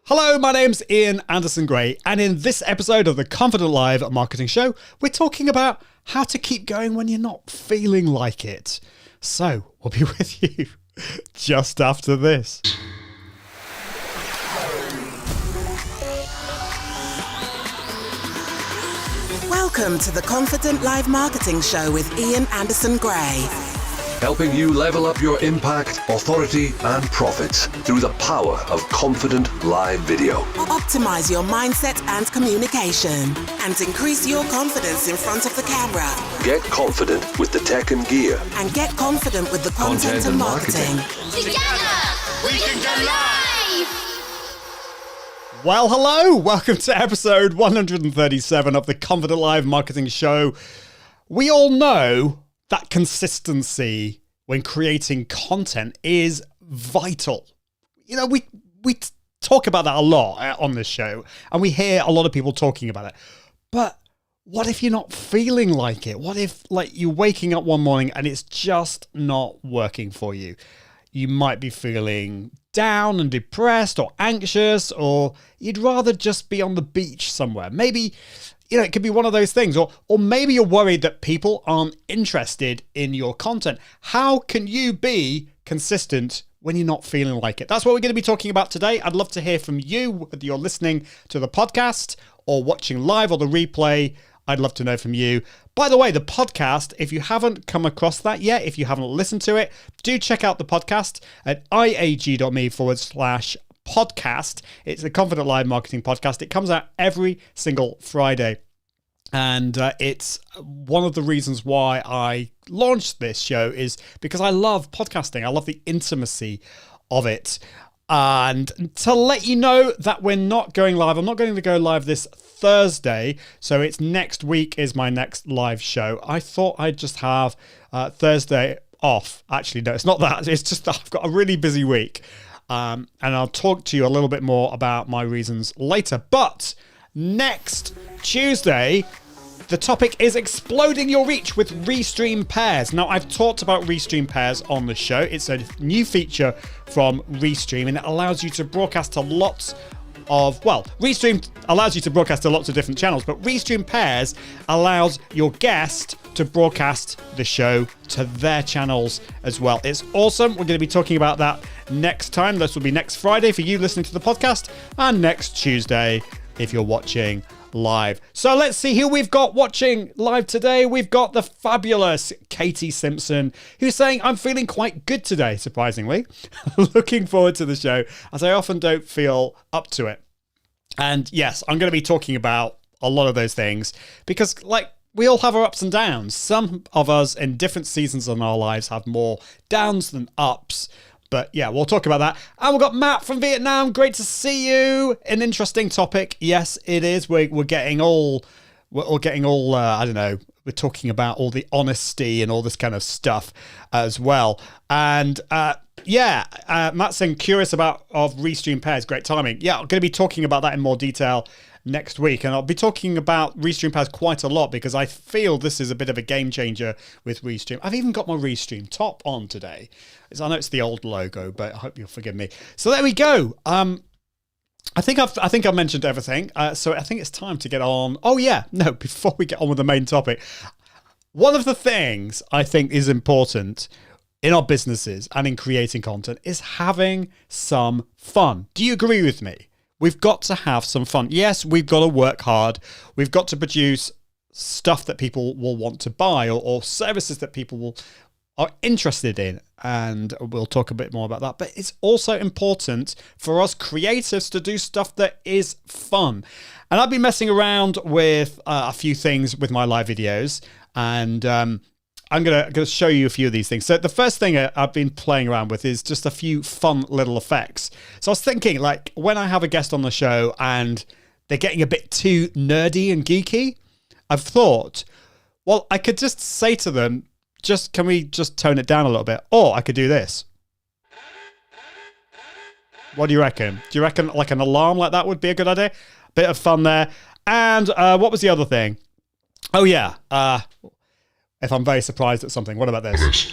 Hello, my name's Ian Anderson Gray, and in this episode of the Confident Live Marketing Show, we're talking about how to keep going when you're not feeling like it. So, we'll be with you just after this. Welcome to the Confident Live Marketing Show with Ian Anderson Gray. Helping you level up your impact, authority, and profits through the power of confident live video. Optimize your mindset and communication and increase your confidence in front of the camera. Get confident with the tech and gear. And get confident with the content and marketing. Together, we can go live! Well, hello! Welcome to episode 137 of the Confident Live Marketing Show. We all know that consistency when creating content is vital. You know, we talk about that a lot on this show, and we hear a lot of people talking about it. But what if you're not feeling like it? What if, like, you're waking up one morning and it's just not working for you? You might be feeling down and depressed or anxious, or you'd rather just be on the beach somewhere. Maybe, you know, it could be one of those things. Or maybe you're worried that people aren't interested in your content. How can you be consistent when you're not feeling like it? That's what we're going to be talking about today. I'd love to hear from you, whether you're listening to the podcast or watching live or the replay. I'd love to know from you. By the way, the podcast, if you haven't come across that yet, if you haven't listened to it, do check out the podcast at iag.me/podcast. It's a Confident Live Marketing podcast. It comes out every single Friday. And it's one of the reasons why I launched this show is because I love podcasting. I love the intimacy of it. And to let you know that we're not going live, I'm not going to go live this Thursday. So it's next week is my next live show. I thought I'd just have Thursday off. Actually, no, it's not that. It's just that I've got a really busy week. And I'll talk to you a little bit more about my reasons later. But next Tuesday, the topic is exploding your reach with Restream Pairs. Now, I've talked about Restream Pairs on the show. It's a new feature from Restream, and it allows you to broadcast to lots of, Restream allows you to broadcast to lots of different channels, but Restream Pairs allows your guest to broadcast the show to their channels as well. It's awesome. We're going to be talking about that next time. This will be next Friday for you listening to the podcast, and next Tuesday if you're watching live. So let's see who we've got watching live today. We've got the fabulous Katie Simpson, who's saying, I'm feeling quite good today, surprisingly. Looking forward to the show, as I often don't feel up to it. And yes, I'm going to be talking about a lot of those things because, like, we all have our ups and downs. Some of us in different seasons in our lives have more downs than ups. But yeah, we'll talk about that. And we've got Matt from Vietnam. Great to see you. An interesting topic. Yes, it is. We're getting all I don't know. We're talking about all the honesty and all this kind of stuff as well. And Matt's saying curious of Restream Pairs. Great timing. Yeah, I'm going to be talking about that in more detail next week, and I'll be talking about Restream Pairs quite a lot because I feel this is a bit of a game changer with Restream. I've even got my Restream top on today. I know it's the old logo, but I hope you'll forgive me. So there we go. I think I've mentioned everything. So I think it's time to get on. Oh yeah, no, before we get on with the main topic, one of the things I think is important in our businesses and in creating content is having some fun. Do you agree with me? We've got to have some fun. Yes, we've got to work hard. We've got to produce stuff that people will want to buy or services that people are interested in. And we'll talk a bit more about that. But it's also important for us creatives to do stuff that is fun. And I've been messing around with a few things with my live videos. And I'm gonna show you a few of these things. So the first thing I've been playing around with is just a few fun little effects. So I was thinking, like, when I have a guest on the show and they're getting a bit too nerdy and geeky, I've thought, well, I could just say to them, can we just tone it down a little bit? Or I could do this. What do you reckon? Do you reckon like an alarm like that would be a good idea? Bit of fun there. And what was the other thing? Oh yeah. If I'm very surprised at something, what about this?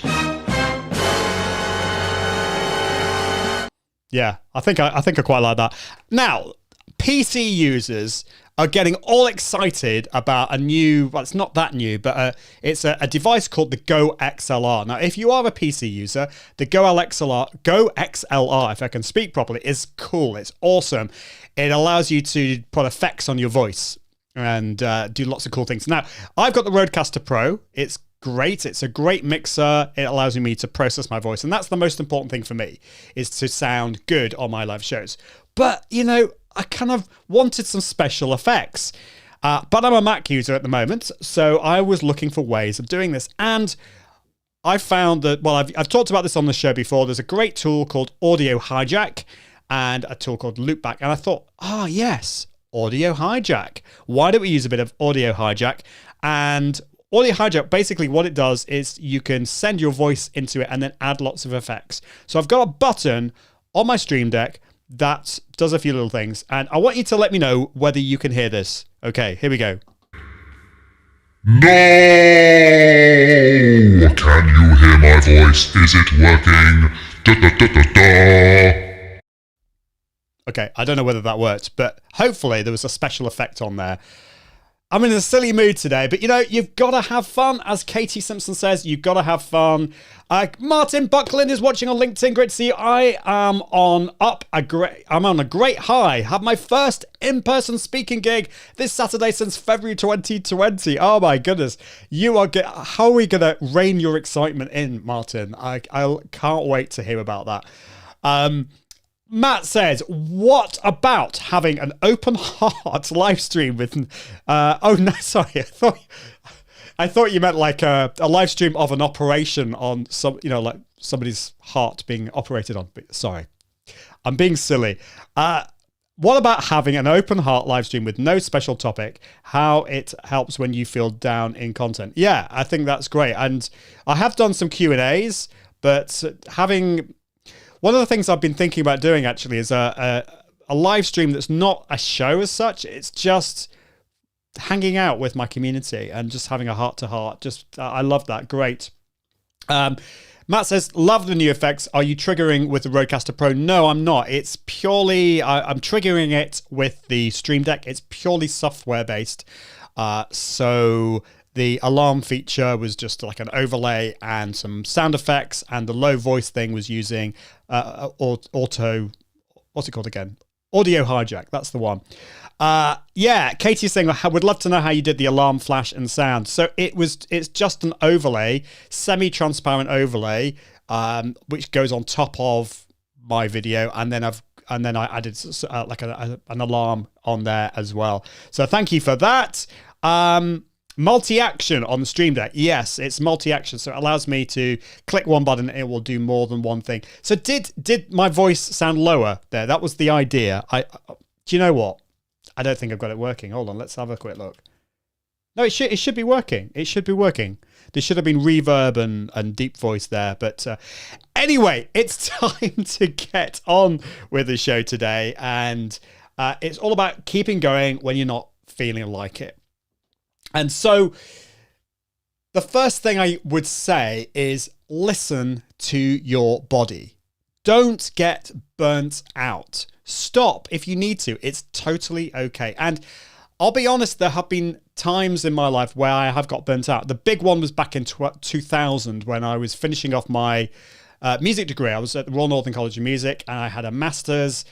Yeah, I think I quite like that. Now, PC users are getting all excited about a new, well, it's not that new, but it's a device called the Go XLR. Now, if you are a PC user, the Go XLR, if I can speak properly, is cool. It's awesome. It allows you to put effects on your voice and do lots of cool things. Now, I've got the Roadcaster Pro. It's great. It's a great mixer. It allows me to process my voice. And that's the most important thing for me, is to sound good on my live shows. But, you know, I kind of wanted some special effects. But I'm a Mac user at the moment, so I was looking for ways of doing this. And I found that, well, I've talked about this on the show before. There's a great tool called Audio Hijack and a tool called Loopback. And I thought, yes, Audio Hijack. Why don't we use a bit of Audio Hijack? And Audio Hijack, basically what it does is you can send your voice into it and then add lots of effects. So I've got a button on my Stream Deck that does a few little things, and I want you to let me know whether you can hear this. Okay, here we go. No! Can you hear my voice? Is it working? Da, da, da, da, da. Okay, I don't know whether that worked, but hopefully there was a special effect on there. I'm in a silly mood today, but you know, you've got to have fun. As Katie Simpson says, you've got to have fun. Martin Buckland is watching on LinkedIn. Great to see you. I am I'm on a great high. Have my first in-person speaking gig this Saturday since February 2020. Oh my goodness. How are we going to rein your excitement in, Martin? I can't wait to hear about that. Matt says, what about having an open heart live stream with... oh, no, sorry. I thought you meant like a live stream of an operation on some, you know, like somebody's heart being operated on. Sorry. I'm being silly. What about having an open heart live stream with no special topic? How it helps when you feel down in content. Yeah, I think that's great. And I have done some Q&As, but having... One of the things I've been thinking about doing actually is a live stream that's not a show as such. It's just hanging out with my community and just having a heart-to-heart. Just I love that. Great. Matt says, love the new effects. Are you triggering with the Roadcaster Pro? No, I'm not. It's purely, I'm triggering it with the Stream Deck. It's purely software-based. So the alarm feature was just like an overlay and some sound effects, and the low voice thing was using what's it called again? Audio Hijack. That's the one. Katie's saying, I would love to know how you did the alarm flash and sound. So it's just an overlay, semi-transparent overlay, which goes on top of my video, and then I added like an alarm on there as well. So thank you for that. Multi-action on the Stream Deck. Yes, it's multi-action, so it allows me to click one button and it will do more than one thing. So did my voice sound lower there? That was the idea. Do you know what? I don't think I've got it working. Hold on, let's have a quick look. No, it should be working. It should be working. There should have been reverb and deep voice there. But anyway, it's time to get on with the show today. And it's all about keeping going when you're not feeling like it. And so the first thing I would say is listen to your body. Don't get burnt out. Stop if you need to. It's totally okay. And I'll be honest, there have been times in my life where I have got burnt out. The big one was back in 2000 when I was finishing off my music degree. I was at the Royal Northern College of Music and I had a master's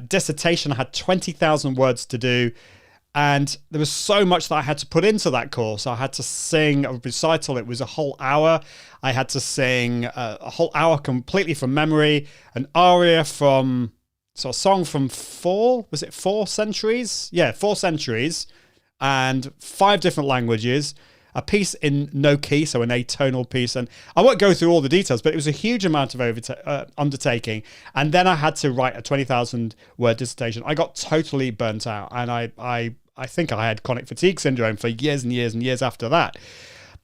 dissertation. I had 20,000 words to do. And there was so much that I had to put into that course. I had to sing a recital. It was a whole hour. I had to sing a whole hour completely from memory. An aria from, so a song from four centuries? Yeah, 4 centuries. And 5 different languages. A piece in no key, so an atonal piece. And I won't go through all the details, but it was a huge amount of undertaking. And then I had to write a 20,000 word dissertation. I got totally burnt out. And I think I had chronic fatigue syndrome for years and years and years after that.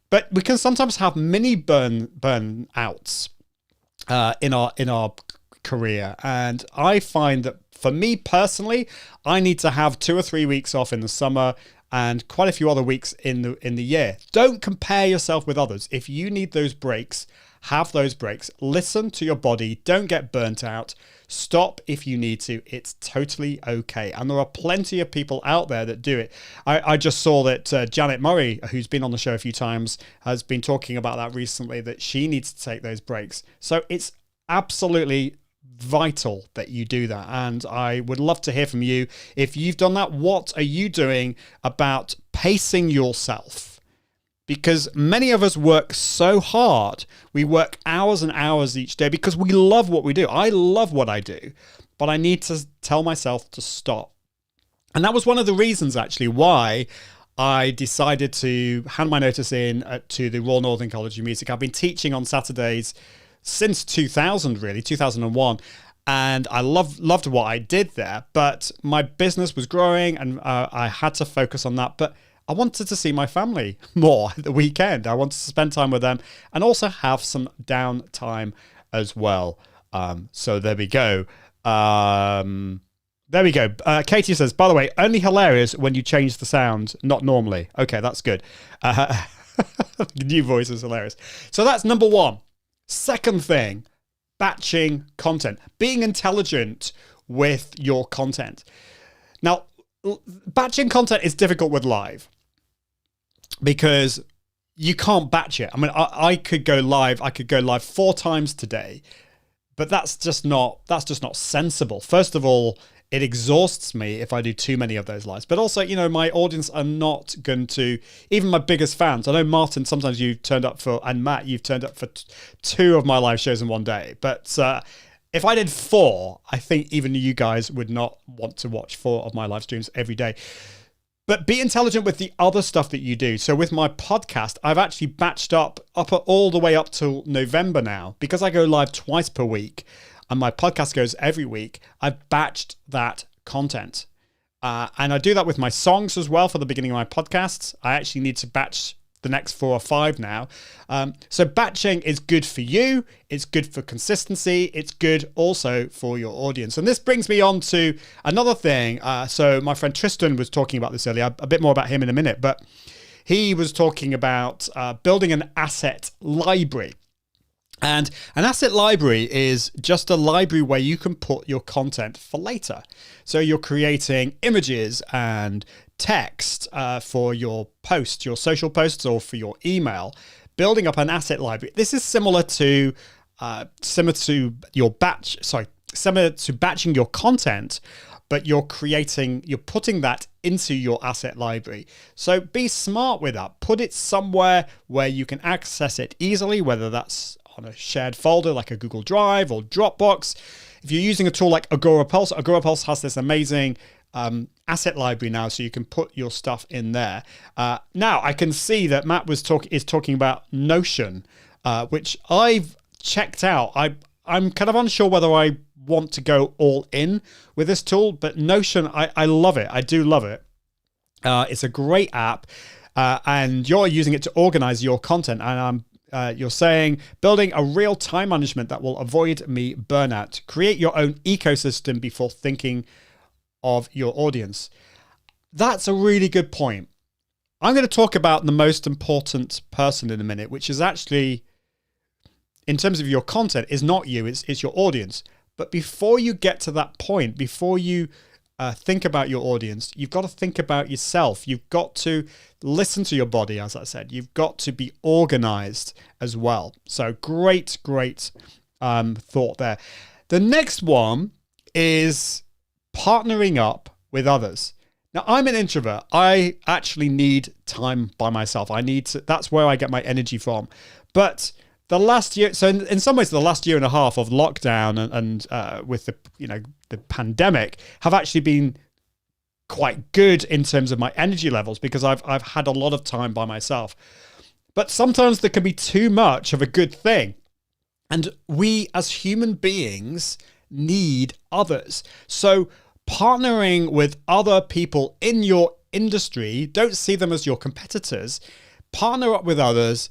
But we can sometimes have mini burnouts in our career. And I find that for me personally, I need to have 2 or 3 weeks off in the summer and quite a few other weeks in the year. Don't compare yourself with others. If you need those breaks, have those breaks. Listen to your body. Don't get burnt out. Stop if you need to. It's totally okay. And there are plenty of people out there that do it. I just saw that Janet Murray, who's been on the show a few times, has been talking about that recently, that she needs to take those breaks. So it's absolutely vital that you do that. And I would love to hear from you. If you've done that, what are you doing about pacing yourself? Because many of us work so hard. We work hours and hours each day because we love what we do. I love what I do, but I need to tell myself to stop. And that was one of the reasons, actually, why I decided to hand my notice in to the Royal Northern College of Music. I've been teaching on Saturdays since 2000, really, 2001. And I loved what I did there, but my business was growing and I had to focus on that. But I wanted to see my family more at the weekend. I wanted to spend time with them and also have some downtime as well. So there we go. Katie says, by the way, only hilarious when you change the sound, not normally. Okay, that's good. The new voice is hilarious. So that's number one. Second thing, batching content, being intelligent with your content. Now, batching content is difficult with live because you can't batch it. I mean, I could go live 4 times today, but that's just not sensible. First of all, it exhausts me if I do too many of those lives. But also, my audience are not going to, even my biggest fans. I know, Martin, sometimes you've turned up for, and Matt, you've turned up for 2 of my live shows in one day. But if I did 4, I think even you guys would not want to watch 4 of my live streams every day. But be intelligent with the other stuff that you do. So with my podcast, I've actually batched up all the way up till November now. Because I go live twice per week and my podcast goes every week, I've batched that content. And I do that with my songs as well for the beginning of my podcasts. I actually need to batch the next 4 or 5 now. So batching is good for you. It's good for consistency. It's good also for your audience. And this brings me on to another thing. So my friend Tristan was talking about this earlier, a bit more about him in a minute, but he was talking about building an asset library. And an asset library is just a library where you can put your content for later. So you're creating images and text for your posts, your social posts, or for your email, building up an asset library. This is similar to batching your content, but you're putting that into your asset library. So be smart with that. Put it somewhere where you can access it easily, whether that's on a shared folder like a Google Drive or Dropbox. If you're using a tool like Agorapulse has this amazing asset library now, so you can put your stuff in there. Now I can see that Matt is talking about Notion, which I've checked out. I'm kind of unsure whether I want to go all in with this tool, but Notion, I love it. I do love it. It's a great app, and you're using it to organize your content. And you're saying building a real time management that will avoid me burnout. Create your own ecosystem before thinking of your audience. That's a really good point. I'm going to talk about the most important person in a minute, which is actually, in terms of your content, is not you, it's your audience. But before you get to that point, before you think about your audience, you've got to think about yourself. You've got to listen to your body, as I said. You've got to be organized as well. So great thought there. The next one is partnering up with others. Now, I'm an introvert. I actually need time by myself. That's where I get my energy from. But the last year, so in some ways, the last year and a half of lockdown and with the pandemic have actually been quite good in terms of my energy levels because I've had a lot of time by myself. But sometimes there can be too much of a good thing. And we as human beings need others. So partnering with other people in your industry, don't see them as your competitors. Partner up with others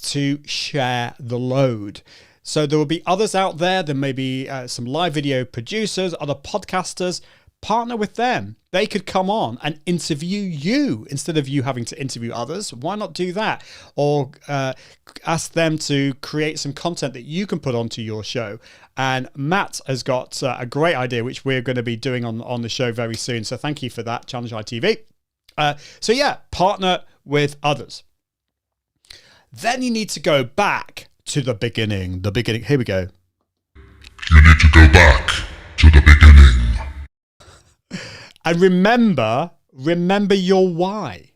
to share the load. So there will be others out there. There may be some live video producers, other podcasters. partner with them. They could come on and interview you instead of you having to interview others. Why not do that? Or ask them to create some content that you can put onto your show. And Matt has got a great idea, which we're going to be doing on the show very soon. So thank you for that, Challenge ITV. So yeah, partner with others. Then you need to go back to the beginning. Here we go. You need to go back to the beginning. And remember your why.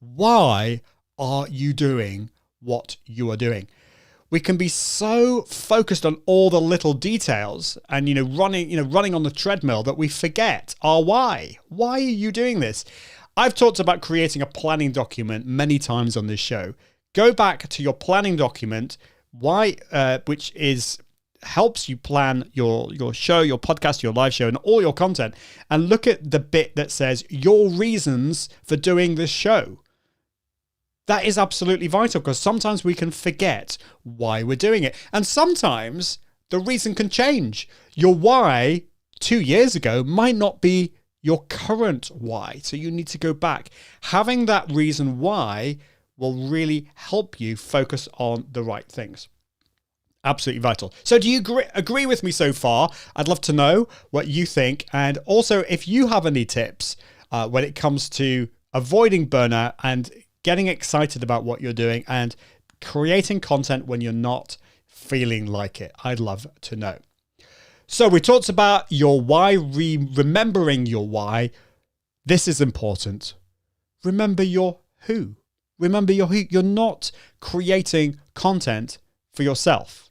Why are you doing what you are doing? We can be so focused on all the little details and, running on the treadmill that we forget our why. Why are you doing this? I've talked about creating a planning document many times on this show. Go back to your planning document, which helps you plan your show, your podcast, your live show, and all your content, and look at the bit that says your reasons for doing this show. That is absolutely vital, because sometimes we can forget why we're doing it. And sometimes the reason can change. Your why 2 years ago might not be your current why. So you need to go back. Having that reason why will really help you focus on the right things. Absolutely vital. So do you agree with me so far? I'd love to know what you think. And also, if you have any tips when it comes to avoiding burnout and getting excited about what you're doing and creating content when you're not feeling like it, I'd love to know. So we talked about your why, remembering your why. This is important. Remember your who. Remember your who. You're not creating content for yourself.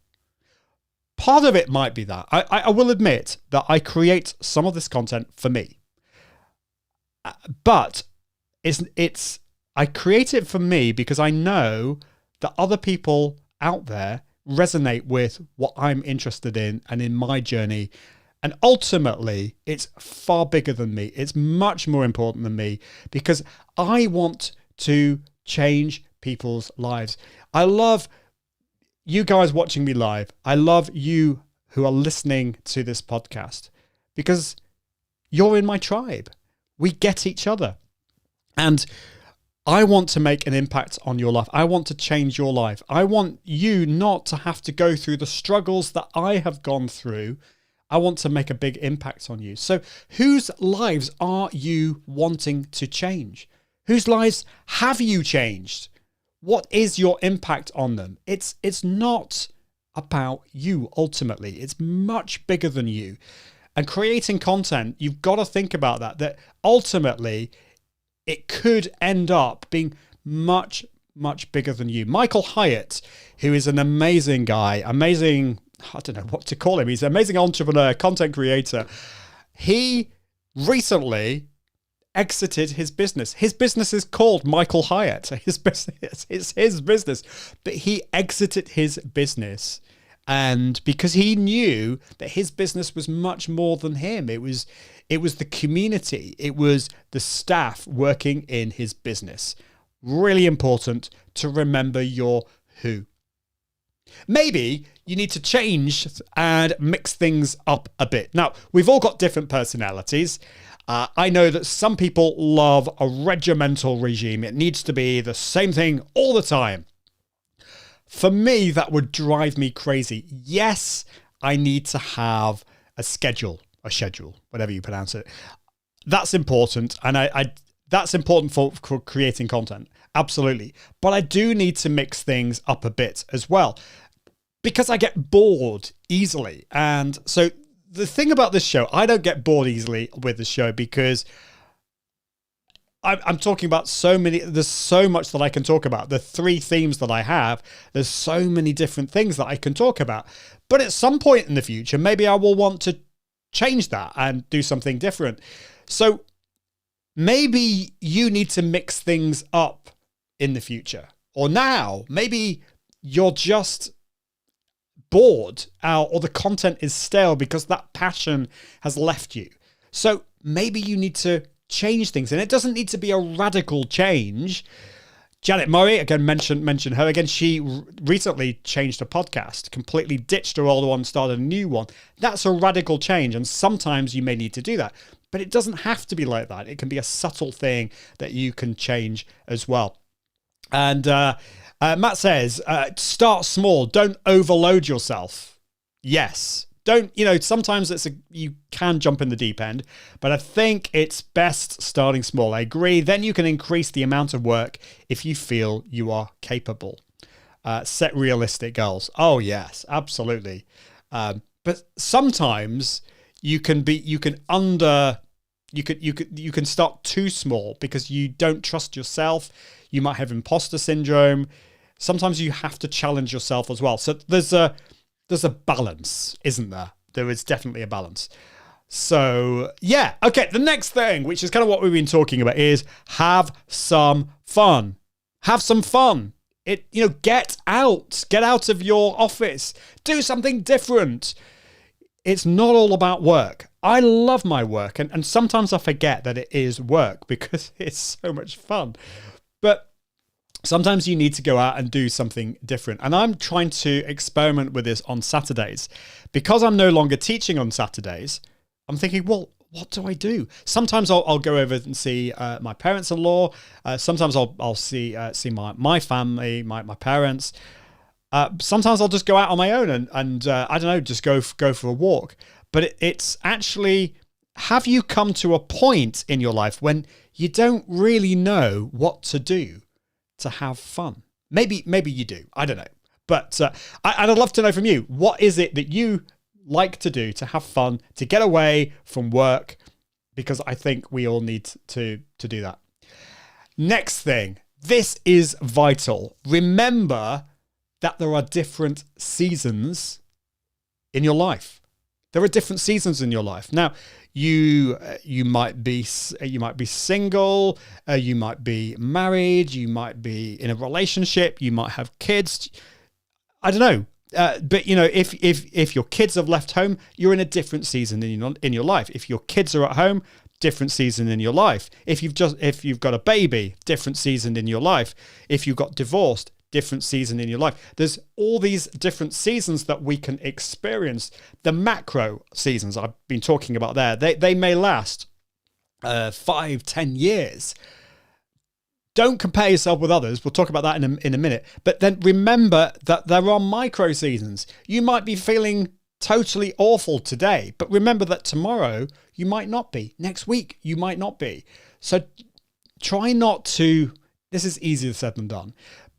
Part of it might be that. I will admit that I create some of this content for me. But I create it for me because I know that other people out there resonate with what I'm interested in and in my journey. And ultimately, it's far bigger than me. It's much more important than me because I want to change people's lives. I love you guys watching me live. I love you who are listening to this podcast because you're in my tribe. We get each other. And I want to make an impact on your life. I want to change your life. I want you not to have to go through the struggles that I have gone through. I want to make a big impact on you. So whose lives are you wanting to change? Whose lives have you changed? What is your impact on them? It's not about you ultimately. It's much bigger than you. And creating content, you've got to think about that ultimately it could end up being much, much bigger than you. Michael Hyatt, who is an amazing guy, I don't know what to call him. He's an amazing entrepreneur, content creator. He recently exited his business. His business is called Michael Hyatt. His business, it's his business, but he exited his business, and because he knew that his business was much more than him. It was the community. It was the staff working in his business. Really important to remember your who. Maybe you need to change and mix things up a bit. Now, we've all got different personalities. I know that some people love a regimental regime. It needs to be the same thing all the time. For me, that would drive me crazy. Yes, I need to have a schedule, whatever you pronounce it. That's important. And that's important for creating content. Absolutely. But I do need to mix things up a bit as well because I get bored easily. And so the thing about this show, I don't get bored easily with the show because I'm talking about there's so much that I can talk about. The 3 themes that I have, there's so many different things that I can talk about. But at some point in the future, maybe I will want to change that and do something different. So maybe you need to mix things up in the future. Or now, maybe you're just bored or the content is stale because that passion has left you. So maybe you need to change things, and it doesn't need to be a radical change. Janet Murray, again, mention her again. She recently changed her podcast, completely ditched her old one, started a new one. That's a radical change, and sometimes you may need to do that. But it doesn't have to be like that. It can be a subtle thing that you can change as well. And Matt says, start small. Don't overload yourself. Yes. Don't, sometimes you can jump in the deep end, but I think it's best starting small. I agree. Then you can increase the amount of work if you feel you are capable. Set realistic goals. Oh, yes, absolutely. But sometimes you can start too small because you don't trust yourself. You might have imposter syndrome. Sometimes you have to challenge yourself as well. So there's a balance, isn't there? There is definitely a balance. So yeah. Okay. The next thing, which is kind of what we've been talking about, is have some fun. Have some fun. Get out of your office, do something different. It's not all about work. I love my work, and sometimes I forget that it is work because it's so much fun. But sometimes you need to go out and do something different. And I'm trying to experiment with this on Saturdays. Because I'm no longer teaching on Saturdays, I'm thinking, well, what do I do? Sometimes I'll go over and see my parents-in-law. Sometimes I'll see my family, my parents. Sometimes I'll just go out on my own and I don't know, just go for a walk. But it's actually, have you come to a point in your life when you don't really know what to do to have fun? Maybe you do. I don't know. But I'd love to know from you, what is it that you like to do to have fun, to get away from work? Because I think we all need to do that. Next thing, this is vital. Remember that there are different seasons in your life. There are different seasons in your life. Now, you might be single, you might be married, you might be in a relationship, you might have kids. I don't know. But if your kids have left home, you're in a different season in your life. If your kids are at home, different season in your life. If you've got a baby, different season in your life. If you got divorced, different season in your life. There's all these different seasons that we can experience. The macro seasons I've been talking about there, they may last 5-10 years. Don't compare yourself with others. We'll talk about that in a minute. But then remember that there are micro seasons. You might be feeling totally awful today, but remember that tomorrow you might not be. Next week you might not be. So try not to, this is easier said than done,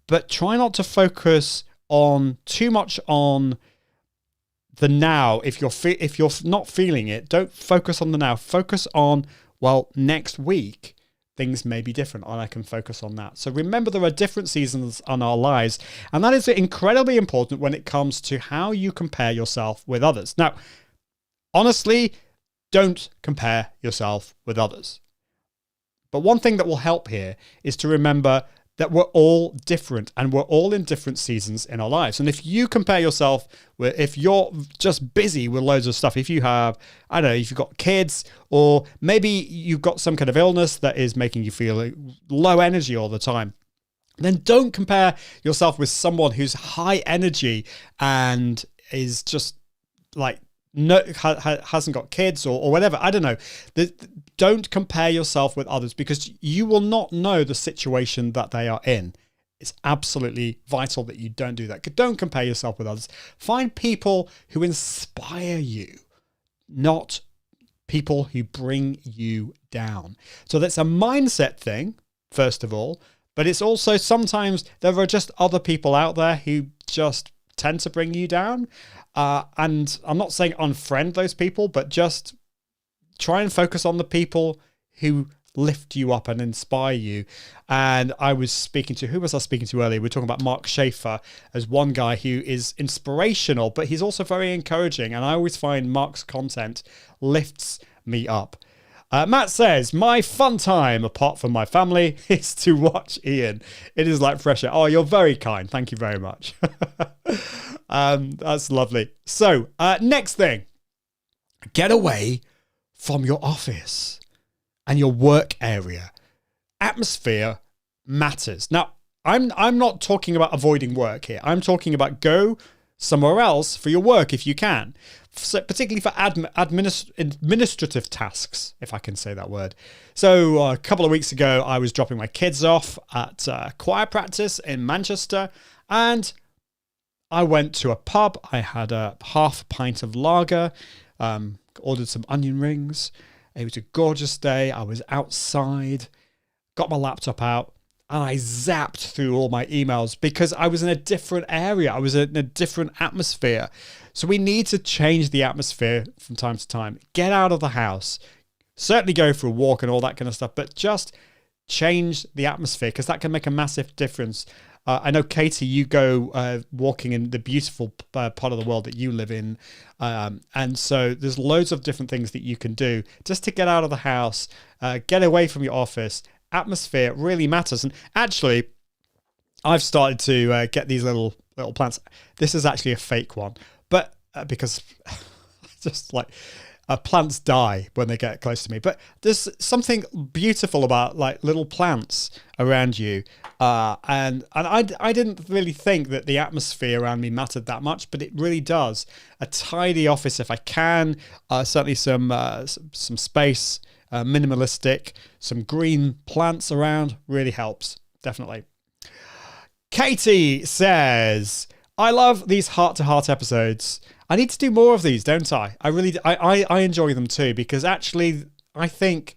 but try not to focus on too much on the now. If you're not feeling it, don't focus on the now. Focus on, well, next week things may be different and I can focus on that. So remember, there are different seasons on our lives, and that is incredibly important when it comes to how you compare yourself with others. Now, honestly, don't compare yourself with others. But one thing that will help here is to remember that we're all different and we're all in different seasons in our lives. And if you compare yourself with, if you're just busy with loads of stuff, if you have, I don't know, if you've got kids, or maybe you've got some kind of illness that is making you feel low energy all the time, then don't compare yourself with someone who's high energy and is just like, no, hasn't got kids or whatever. I don't know. Don't compare yourself with others, because you will not know the situation that they are in. It's absolutely vital that you don't do that. Don't compare yourself with others. Find people who inspire you, not people who bring you down. So that's a mindset thing, first of all, but it's also sometimes there are just other people out there who just tend to bring you down. And I'm not saying unfriend those people, but just try and focus on the people who lift you up and inspire you. And I was speaking to, who was I speaking to earlier? We were talking about Mark Schaefer as one guy who is inspirational, but he's also very encouraging. And I always find Mark's content lifts me up. Matt says, my fun time, apart from my family, is to watch Ian. It is like fresh air. Oh, you're very kind. Thank you very much. That's lovely. So, next thing, get away from your office and your work area. Atmosphere matters. Now, I'm not talking about avoiding work here. I'm talking about go somewhere else for your work if you can. particularly for administrative tasks, if I can say that word. So a couple of weeks ago, I was dropping my kids off at choir practice in Manchester, and I went to a pub. I had a half pint of lager, ordered some onion rings. It was a gorgeous day. I was outside, got my laptop out, and I zapped through all my emails because I was in a different area. I was in a different atmosphere. So we need to change the atmosphere from time to time. Get out of the house. Certainly go for a walk and all that kind of stuff, but just change the atmosphere because that can make a massive difference. I know, Katie, you go walking in the beautiful part of the world that you live in. And so there's loads of different things that you can do just to get out of the house, get away from your office. Atmosphere really matters. And actually, I've started to get these little plants. This is actually a fake one, but because just like plants die when they get close to me. But there's something beautiful about like little plants around you. And I didn't really think that the atmosphere around me mattered that much, but it really does. A tidy office if I can, certainly some space, minimalistic, some green plants around really helps, definitely. Katie says, I love these heart-to-heart episodes. I need to do more of these, don't I? I enjoy them too, because actually I think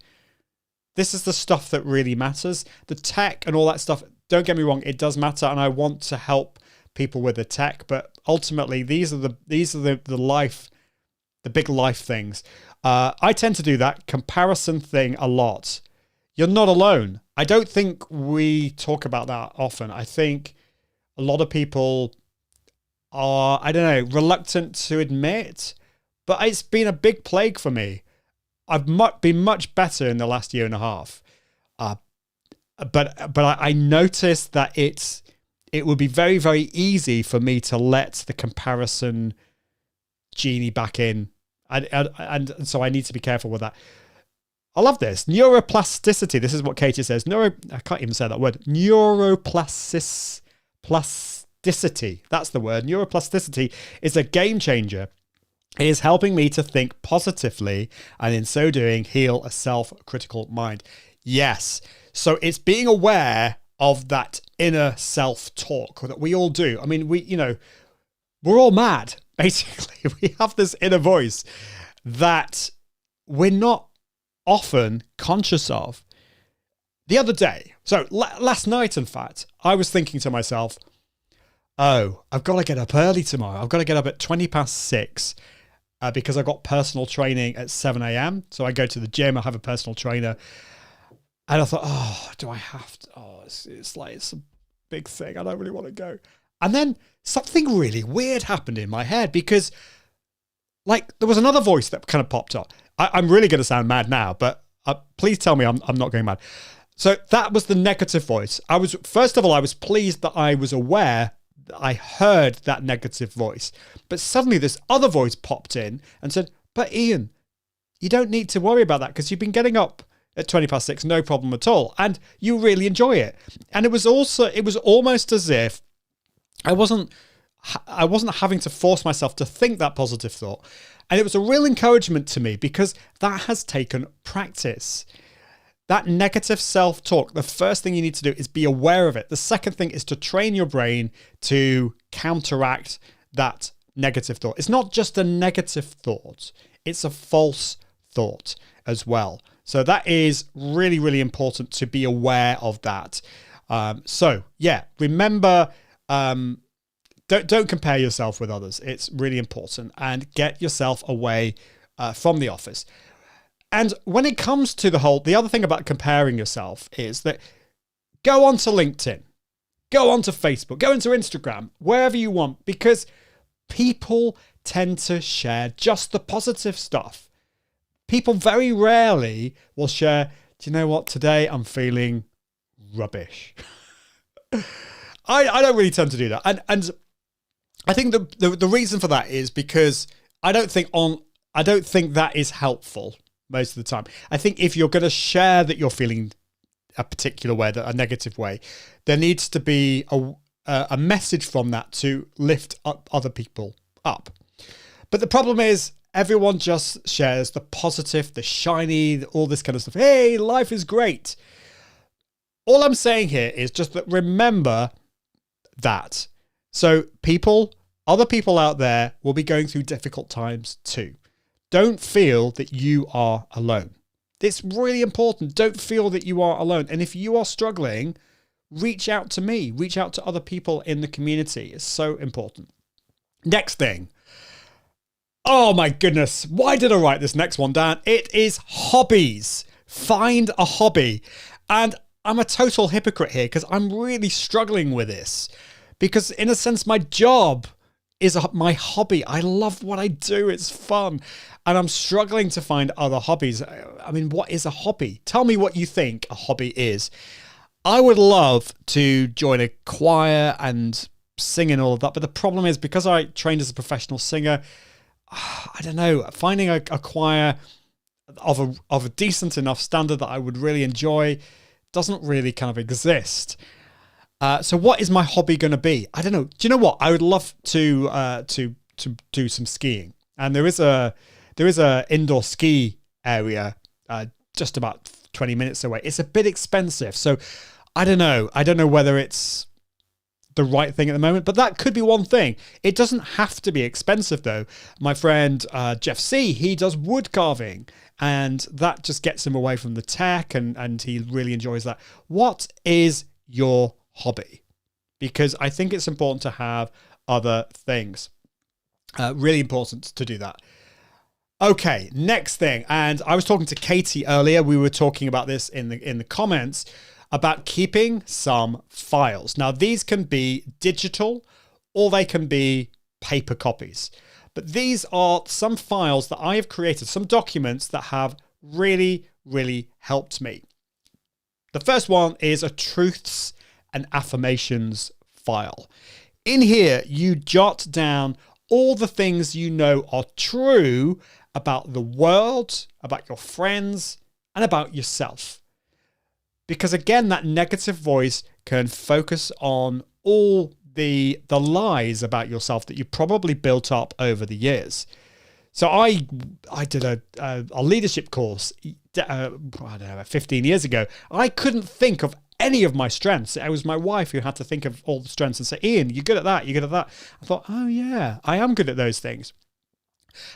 this is the stuff that really matters. The tech and all that stuff, don't get me wrong, it does matter, and I want to help people with the tech, but ultimately these are the big life things. I tend to do that comparison thing a lot. You're not alone. I don't think we talk about that often. I think a lot of people are, I don't know, reluctant to admit, but it's been a big plague for me. I've been much better in the last year and a half. But I noticed that it would be very, very easy for me to let the comparison genie back in. And so I need to be careful with that. I love this. Neuroplasticity. This is what Katie says. I can't even say that word. Neuroplasticity. That's the word. Neuroplasticity is a game changer. It is helping me to think positively and in so doing heal a self-critical mind. Yes. So it's being aware of that inner self-talk that we all do. I mean, we're all mad, basically. We have this inner voice that we're not often conscious of. The other day, so last night, in fact, I was thinking to myself, oh, I've got to get up early tomorrow. I've got to get up at 6:20 because I've got personal training at 7 a.m. So I go to the gym, I have a personal trainer. And I thought, oh, do I have to? Oh, it's a big thing. I don't really want to go. And then something really weird happened in my head because there was another voice that kind of popped up. I'm really going to sound mad now, but please tell me I'm not going mad. So that was the negative voice. First of all, I was pleased that I was aware that I heard that negative voice. But suddenly this other voice popped in and said, but Ian, you don't need to worry about that because you've been getting up at 6:20, no problem at all. And you really enjoy it. And it was almost as if I wasn't having to force myself to think that positive thought. And it was a real encouragement to me because that has taken practice. That negative self-talk, the first thing you need to do is be aware of it. The second thing is to train your brain to counteract that negative thought. It's not just a negative thought. It's a false thought as well. So that is really, really important to be aware of that. Remember, don't compare yourself with others. It's really important, and get yourself away from the office. And when it comes to the other thing about comparing yourself is that go onto LinkedIn, go onto Facebook, go into Instagram, wherever you want, because people tend to share just the positive stuff. People very rarely will share, do you know what, today I'm feeling rubbish. I don't really tend to do that. And I think the reason for that is because I don't think that is helpful most of the time. I think if you're going to share that you're feeling a particular way, a negative way, there needs to be a message from that to lift up other people up. But the problem is everyone just shares the positive, the shiny, all this kind of stuff. Hey, life is great. All I'm saying here is just that remember that. So other people out there will be going through difficult times too. Don't feel that you are alone. It's really important. Don't feel that you are alone. And if you are struggling, reach out to me. Reach out to other people in the community. It's so important. Next thing. Oh my goodness. Why did I write this next one down? It is hobbies. Find a hobby. And I'm a total hypocrite here because I'm really struggling with this. Because in a sense, my job is my hobby. I love what I do. It's fun. And I'm struggling to find other hobbies. I mean, what is a hobby? Tell me what you think a hobby is. I would love to join a choir and sing and all of that. But the problem is because I trained as a professional singer, I don't know, finding a choir of a decent enough standard that I would really enjoy doesn't really kind of exist. So what is my hobby going to be? I don't know. Do you know what? I would love to do some skiing. And there is a indoor ski area just about 20 minutes away. It's a bit expensive. So I don't know. I don't know whether it's the right thing at the moment, but that could be one thing. It doesn't have to be expensive though. My friend Jeff C, he does wood carving and that just gets him away from the tech and he really enjoys that. What is your hobby? Because I think it's important to have other things. Really important to do that. Okay, next thing. And I was talking to Katie earlier. We were talking about this in the comments about keeping some files. Now, these can be digital or they can be paper copies. But these are some files that I have created, some documents that have really, really helped me. The first one is a truths and affirmations file. In here, you jot down all the things you know are true about the world, about your friends, and about yourself. Because again, that negative voice can focus on all the lies about yourself that you probably built up over the years. So I did a leadership course, I don't know, 15 years ago. I couldn't think of any of my strengths. It was my wife who had to think of all the strengths and say, Ian, you're good at that, you're good at that. I thought, oh yeah, I am good at those things.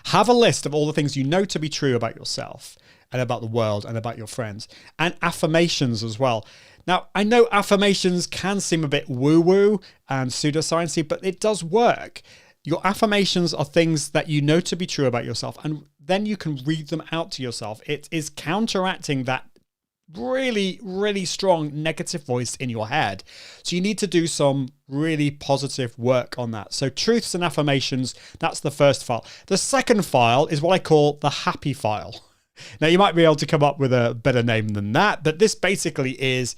Have a list of all the things you know to be true about yourself and about the world and about your friends, and affirmations as well. Now, I know affirmations can seem a bit woo-woo and pseudoscience-y, but it does work. Your affirmations are things that you know to be true about yourself, and then you can read them out to yourself. It is counteracting that really, really strong negative voice in your head. So you need to do some really positive work on that. So truths and affirmations, that's the first file. The second file is what I call the happy file. Now, you might be able to come up with a better name than that, but this basically is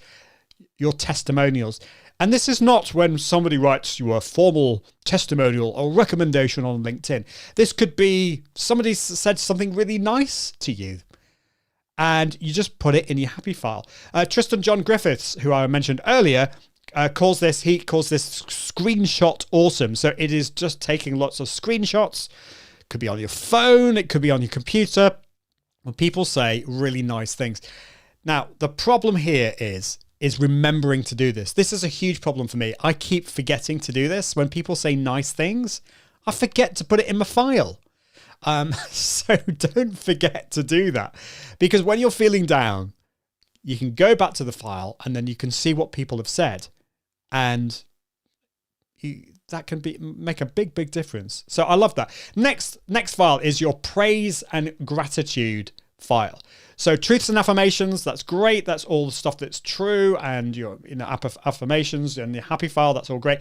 your testimonials. And this is not when somebody writes you a formal testimonial or recommendation on LinkedIn. This could be somebody said something really nice to you, and you just put it in your happy file. Tristan John Griffiths, who I mentioned earlier, calls this screenshot awesome. So it is just taking lots of screenshots. It could be on your phone, it could be on your computer, when people say really nice things. Now, the problem here is remembering to do this. This is a huge problem for me. I keep forgetting to do this. When people say nice things, I forget to put it in my file. So don't forget to do that, because when you're feeling down, you can go back to the file and then you can see what people have said, and that can make a big difference. So I love that. Next file is your praise and gratitude file. So truths and affirmations, that's great. That's all the stuff that's true, and your affirmations and the happy file, that's all great.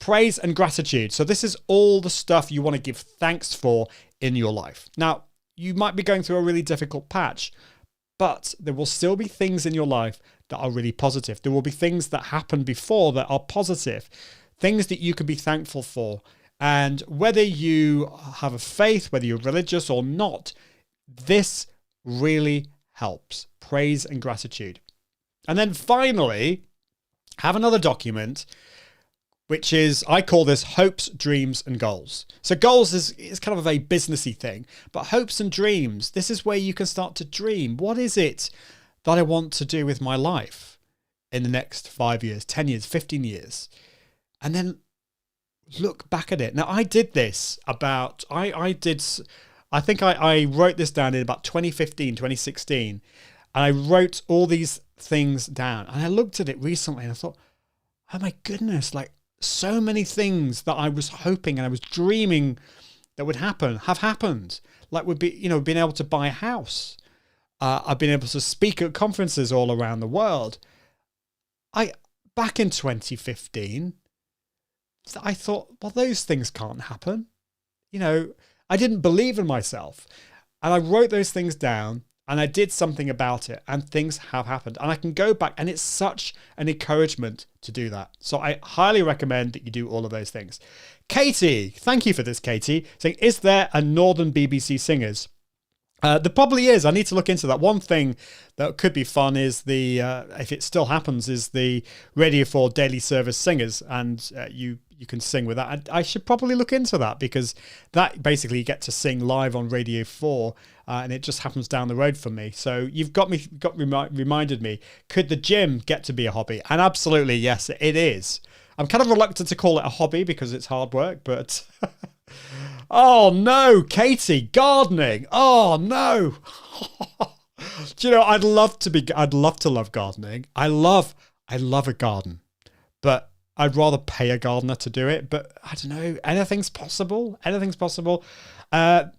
Praise and gratitude. So this is all the stuff you want to give thanks for in your life. Now, you might be going through a really difficult patch, but there will still be things in your life that are really positive. There will be things that happened before that are positive, things that you can be thankful for. And whether you have a faith, whether you're religious or not, this really helps. Praise and gratitude. And then finally, have another document which is, I call this hopes, dreams, and goals. So goals is kind of a businessy thing, but hopes and dreams, this is where you can start to dream. What is it that I want to do with my life in the next 5 years, 10 years, 15 years? And then look back at it. Now, I did this about, I think I wrote this down in about 2015, 2016, and I wrote all these things down. And I looked at it recently and I thought, oh my goodness, like so many things that I was hoping and I was dreaming that would happen have happened. Like would be, being able to buy a house. I've been able to speak at conferences all around the world. Back in 2015, I thought, well, those things can't happen. I didn't believe in myself. And I wrote those things down and I did something about it and things have happened. And I can go back and it's such an encouragement to do that. So I highly recommend that you do all of those things. Katie, thank you for this, Katie, saying, is there a Northern BBC Singers? There probably is. I need to look into that. One thing that could be fun is if it still happens, is the Radio 4 Daily Service Singers, and you can sing with that. I should probably look into that because that basically you get to sing live on Radio 4, and it just happens down the road from me. So you've reminded me. Could the gym get to be a hobby? And absolutely, yes, it is. I'm kind of reluctant to call it a hobby because it's hard work, but. Oh no, Katie, gardening. Oh no. I'd love to love gardening. I love a garden, but I'd rather pay a gardener to do it. But I don't know, anything's possible. Matt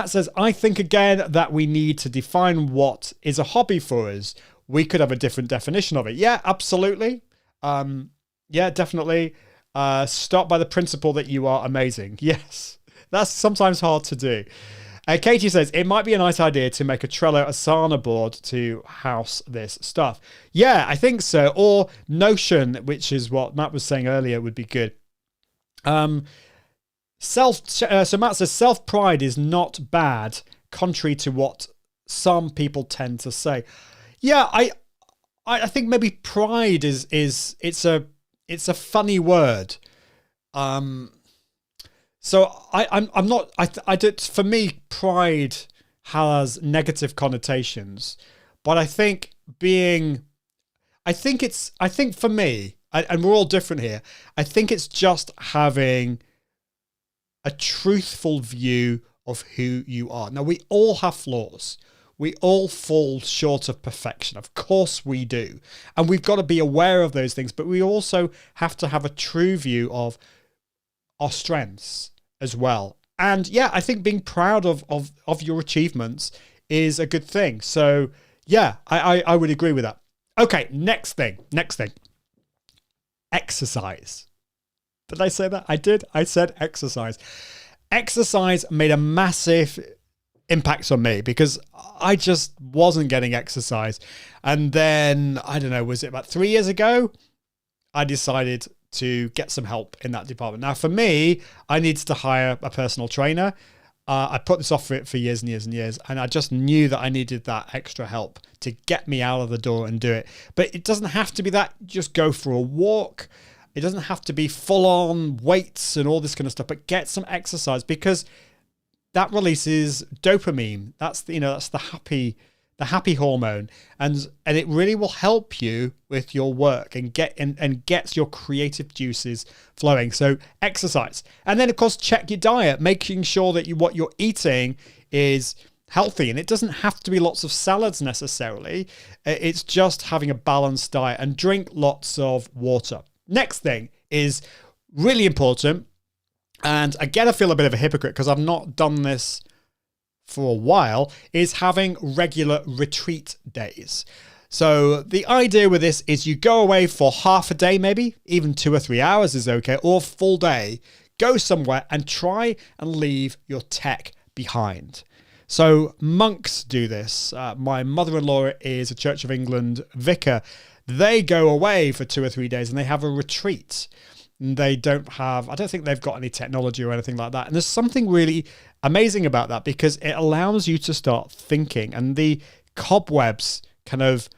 says, I think again that we need to define what is a hobby for us. We could have a different definition of it. Yeah, absolutely. Yeah, definitely. Start by the principle that you are amazing. Yes. That's sometimes hard to do. Katie says, it might be a nice idea to make a Trello Asana board to house this stuff. Yeah, I think so. Or Notion, which is what Matt was saying earlier, would be good. So Matt says, self-pride is not bad, contrary to what some people tend to say. Yeah, I think maybe pride is it's a funny word. So I'm not. For me, pride has negative connotations, but I think for me, and we're all different here. I think it's just having a truthful view of who you are. Now, we all have flaws. We all fall short of perfection. Of course we do. And we've got to be aware of those things, but we also have to have a true view of our strengths as well. And yeah, I think being proud of your achievements is a good thing. So yeah, I would agree with that. Okay, next thing. Exercise. Did I say that? I did. I said exercise. Exercise made a massive impact on me because I just wasn't getting exercise. And then, I don't know, was it about 3 years ago? I decided to get some help in that department. Now, for me, I needed to hire a personal trainer. I put this off for years and years and years, and I just knew that I needed that extra help to get me out of the door and do it. But it doesn't have to be that. Just go for a walk. It doesn't have to be full-on weights and all this kind of stuff, but get some exercise because that releases dopamine. That's the happy hormone, and it really will help you with your work and gets your creative juices flowing. So exercise, and then of course check your diet, making sure that what you're eating is healthy, and it doesn't have to be lots of salads necessarily. It's just having a balanced diet, and drink lots of water. Next thing is really important, and again I feel a bit of a hypocrite because I've not done this for a while, is having regular retreat days. So the idea with this is you go away for half a day, maybe even 2 or 3 hours is okay, or full day, go somewhere and try and leave your tech behind. So monks do this. My mother-in-law is a Church of England vicar. They go away for 2 or 3 days and they have a retreat. They don't have, I don't think they've got any technology or anything like that. And there's something really amazing about that because it allows you to start thinking and the cobwebs kind of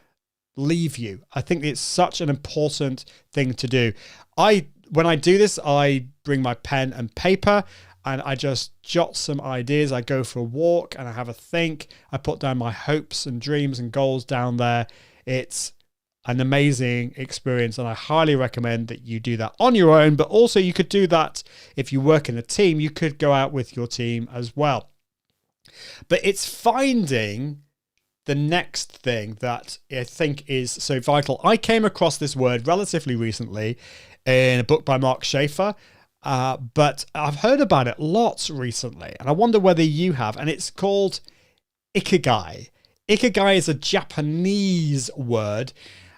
leave you. I think it's such an important thing to do. I when I do this, I bring my pen and paper and I just jot some ideas. I go for a walk and I have a think. I put down my hopes and dreams and goals down there. It's an amazing experience, and I highly recommend that you do that on your own, but also you could do that if you work in a team. You could go out with your team as well. But it's finding the next thing that I think is so vital. I came across this word relatively recently in a book by Mark Schaefer, but I've heard about it lots recently, and I wonder whether you have, and it's called Ikekai. Ikekai is a Japanese word.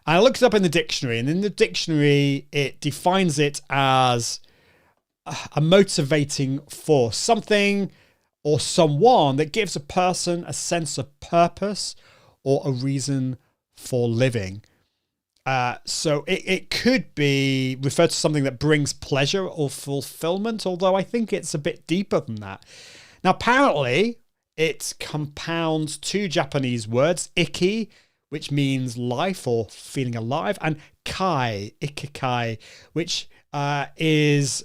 I looked it up in the dictionary, and in the dictionary, it defines it as a motivating force, something or someone that gives a person a sense of purpose or a reason for living. So it could be referred to something that brings pleasure or fulfillment, although I think it's a bit deeper than that. Now, apparently, it compounds two Japanese words, iki, which means life or feeling alive, and kai, ikekai, which is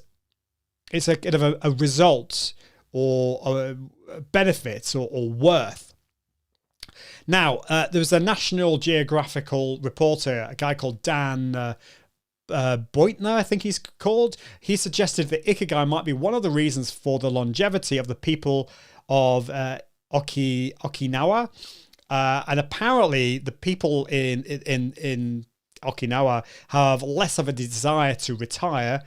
a kind of a result or a benefit or worth. Now, there was a National Geographical reporter, a guy called Dan Beutner, I think he's called. He suggested that Ikigai might be one of the reasons for the longevity of the people of Okinawa. And apparently the people in Okinawa have less of a desire to retire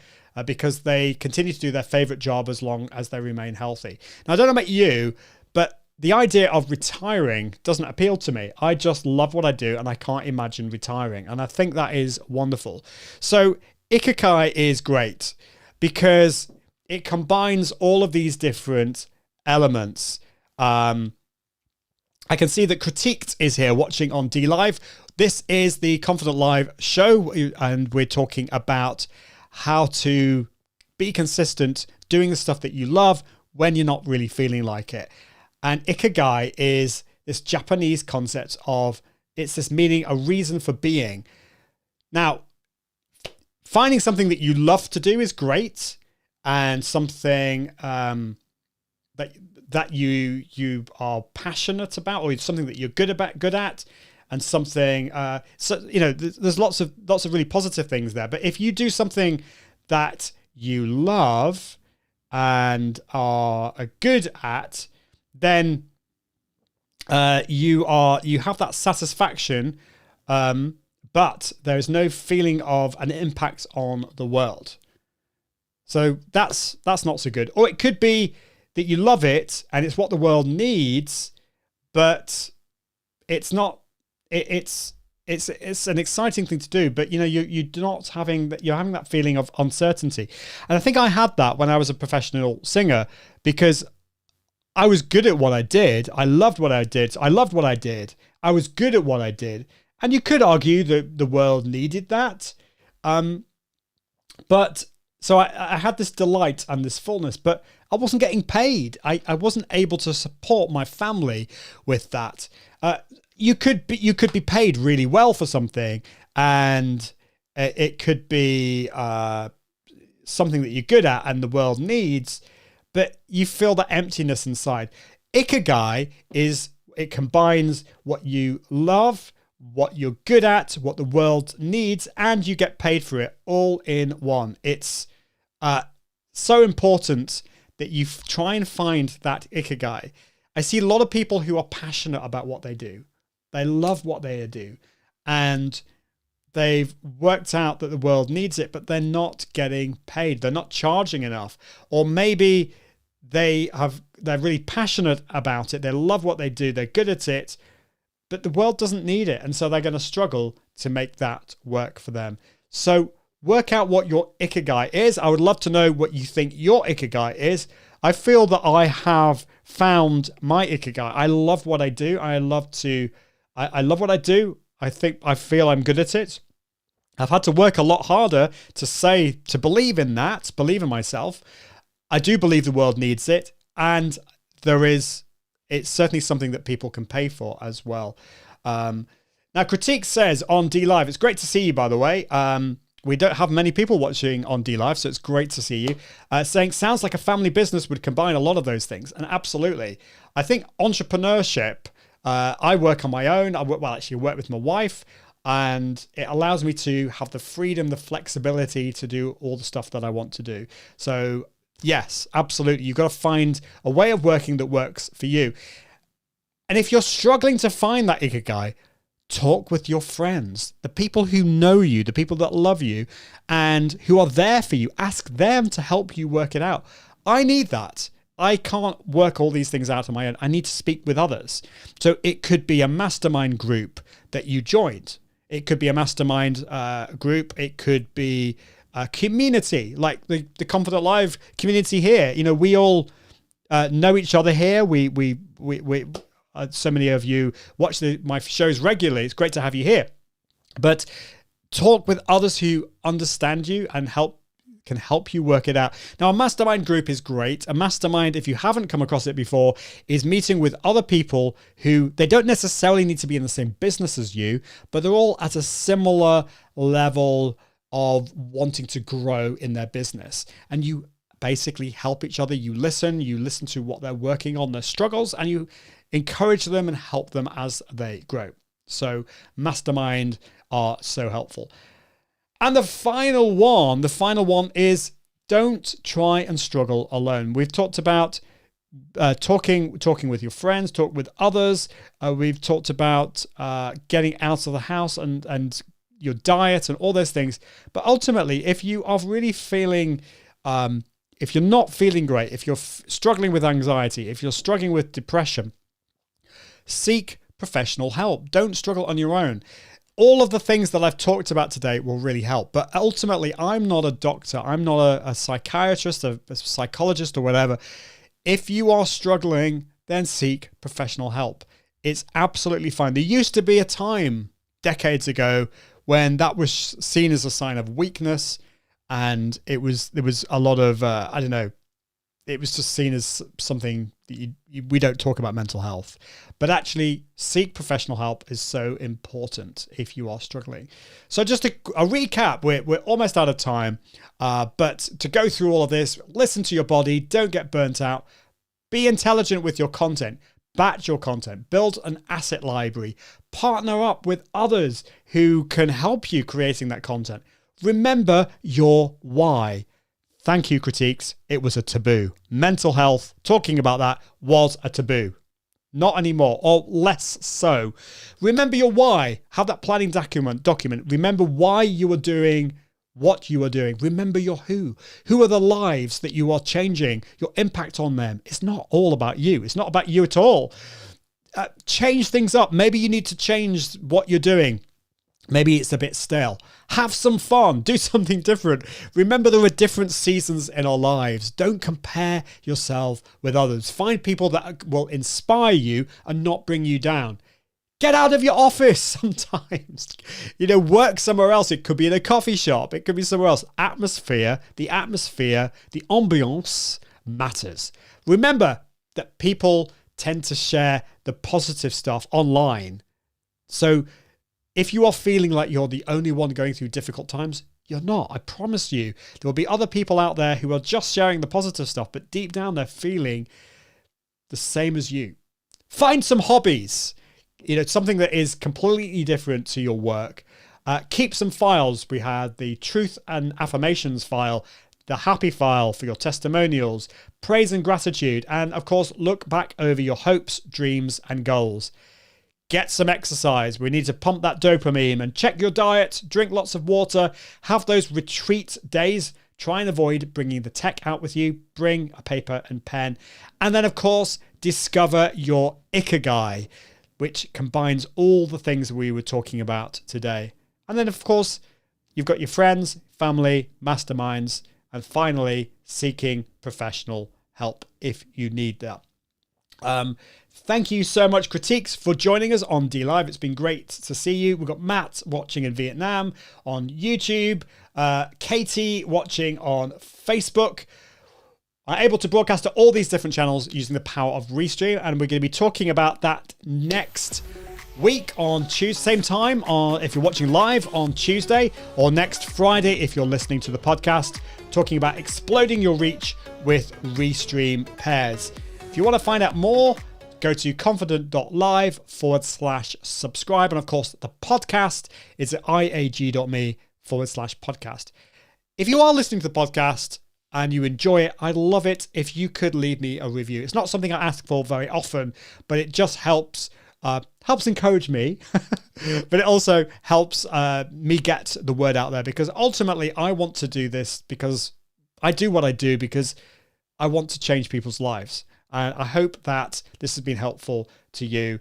because they continue to do their favorite job as long as they remain healthy. Now, I don't know about you, but the idea of retiring doesn't appeal to me. I just love what I do and I can't imagine retiring. And I think that is wonderful. So Ikekai is great because it combines all of these different elements. I can see that Critiqued is here watching on DLive. This is the Confident Live show, and we're talking about how to be consistent doing the stuff that you love when you're not really feeling like it. And Ikigai is this Japanese concept of, it's this meaning, a reason for being. Now, finding something that you love to do is great, and something that you are passionate about, or something that you're good at, and something. So there's lots of really positive things there. But if you do something that you love and are good at, then you have that satisfaction, but there is no feeling of an impact on the world. So that's not so good. Or it could be that you love it and it's what the world needs, but it's not. It's an exciting thing to do, but you're not having that. You're having that feeling of uncertainty, and I think I had that when I was a professional singer because I was good at what I did. I loved what I did. I loved what I did. I was good at what I did, and you could argue that the world needed that. But so I had this delight and this fullness, but I wasn't getting paid. I wasn't able to support my family with that. You could be paid really well for something, and it could be something that you're good at and the world needs, but you feel that emptiness inside. Ikigai it combines what you love, what you're good at, what the world needs, and you get paid for it all in one. It's so important that you try and find that Ikigai. I see a lot of people who are passionate about what they do. They love what they do, and they've worked out that the world needs it, but they're not getting paid. They're not charging enough. Or maybe they're really passionate about it. They love what they do. They're good at it, but the world doesn't need it. And so they're going to struggle to make that work for them. So work out what your Ikigai is. I would love to know what you think your Ikigai is. I feel that I have found my Ikigai. I love what I do. I love what I do. I feel I'm good at it. I've had to work a lot harder to believe in that, believe in myself. I do believe the world needs it. And it's certainly something that people can pay for as well. Now, Critique says on DLive, it's great to see you, by the way. we don't have many people watching on DLive, so it's great to see you. Saying, sounds like a family business would combine a lot of those things. And absolutely. I think entrepreneurship, I work on my own. I work with my wife, and it allows me to have the freedom, the flexibility to do all the stuff that I want to do. So yes, absolutely. You've got to find a way of working that works for you. And if you're struggling to find that Ikekai, talk with your friends, the people who know you, the people that love you and who are there for you. Ask them to help you work it out. I need that. I can't work all these things out on my own. I need to speak with others. So it could be a mastermind group that you joined. It could be a mastermind group. It could be a community, like the Confident Live community here. You know, we all know each other here. We so many of you watch my shows regularly. It's great to have you here. But talk with others who understand you and can help you work it out. Now, a mastermind group is great. A mastermind, if you haven't come across it before, is meeting with other people who, they don't necessarily need to be in the same business as you, but they're all at a similar level of wanting to grow in their business. And you basically help each other. You listen to what they're working on, their struggles, and you encourage them and help them as they grow. So mastermind are so helpful. And the final one is don't try and struggle alone. We've talked about talking with your friends, talk with others. We've talked about getting out of the house and your diet and all those things. But ultimately, if you are really feeling, if you're not feeling great, if you're struggling with anxiety, if you're struggling with depression, seek professional help. Don't struggle on your own. All of the things that I've talked about today will really help. But ultimately, I'm not a doctor. I'm not a psychiatrist, a psychologist or whatever. If you are struggling, then seek professional help. It's absolutely fine. There used to be a time decades ago when that was seen as a sign of weakness, and there was a lot of, it was just seen as something that we don't talk about mental health. But actually, seek professional help is so important if you are struggling. So just a recap, we're almost out of time, but to go through all of this, listen to your body, don't get burnt out, be intelligent with your content, batch your content, build an asset library, partner up with others who can help you creating that content. Remember your why. Thank you, critiques. It was a taboo. Mental health, talking about that was a taboo. Not anymore, or less so. Remember your why. Have that planning document. Remember why you are doing what you are doing. Remember your who. Who are the lives that you are changing? Your impact on them. It's not all about you. It's not about you at all. Change things up. Maybe you need to change what you're doing. Maybe it's a bit stale. Have some fun. Do something different. Remember, there are different seasons in our lives. Don't compare yourself with others. Find people that will inspire you and not bring you down. Get out of your office sometimes. Work somewhere else. It could be in a coffee shop. It could be somewhere else. The ambiance matters. Remember that people tend to share the positive stuff online. So if you are feeling like you're the only one going through difficult times, you're not. I promise you, there will be other people out there who are just sharing the positive stuff, but deep down they're feeling the same as you. Find some hobbies, something that is completely different to your work. Keep some files. We had the truth and affirmations file, the happy file for your testimonials, praise and gratitude, and of course, look back over your hopes, dreams, and goals. Get some exercise. We need to pump that dopamine, and check your diet, drink lots of water, have those retreat days. Try and avoid bringing the tech out with you. Bring a paper and pen. And then, of course, discover your Ikekai, which combines all the things we were talking about today. And then, of course, you've got your friends, family, masterminds, and finally, seeking professional help if you need that. Thank you so much, critiques, for joining us on DLive. It's been great to see you. We've got Matt watching in Vietnam on YouTube, Katie watching on Facebook. I'm able to broadcast to all these different channels using the power of Restream, and we're going to be talking about that next week on Tuesday, same time if you're watching live on Tuesday, or next Friday if you're listening to the podcast, talking about exploding your reach with Restream pairs. If you want to find out more, go to confident.live/subscribe. And of course, the podcast is at iag.me/podcast. If you are listening to the podcast and you enjoy it, I'd love it if you could leave me a review. It's not something I ask for very often, but it just helps encourage me, but it also helps me get the word out there, because ultimately I want to do this because I do what I do because I want to change people's lives. And I hope that this has been helpful to you.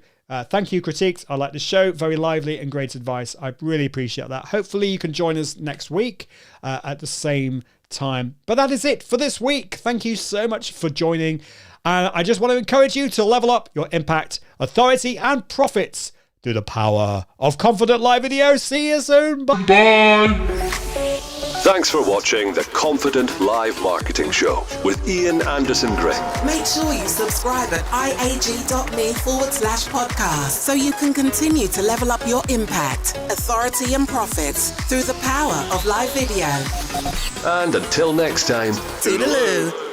Thank you, critiques. I like the show. Very lively and great advice. I really appreciate that. Hopefully you can join us next week at the same time. But that is it for this week. Thank you so much for joining. And I just want to encourage you to level up your impact, authority, and profits through the power of Confident Live Video. See you soon. Bye. Thanks for watching the Confident Live Marketing Show with Ian Anderson Gray. Make sure you subscribe at iag.me/podcast so you can continue to level up your impact, authority, and profits through the power of live video. And until next time, Toodaloo.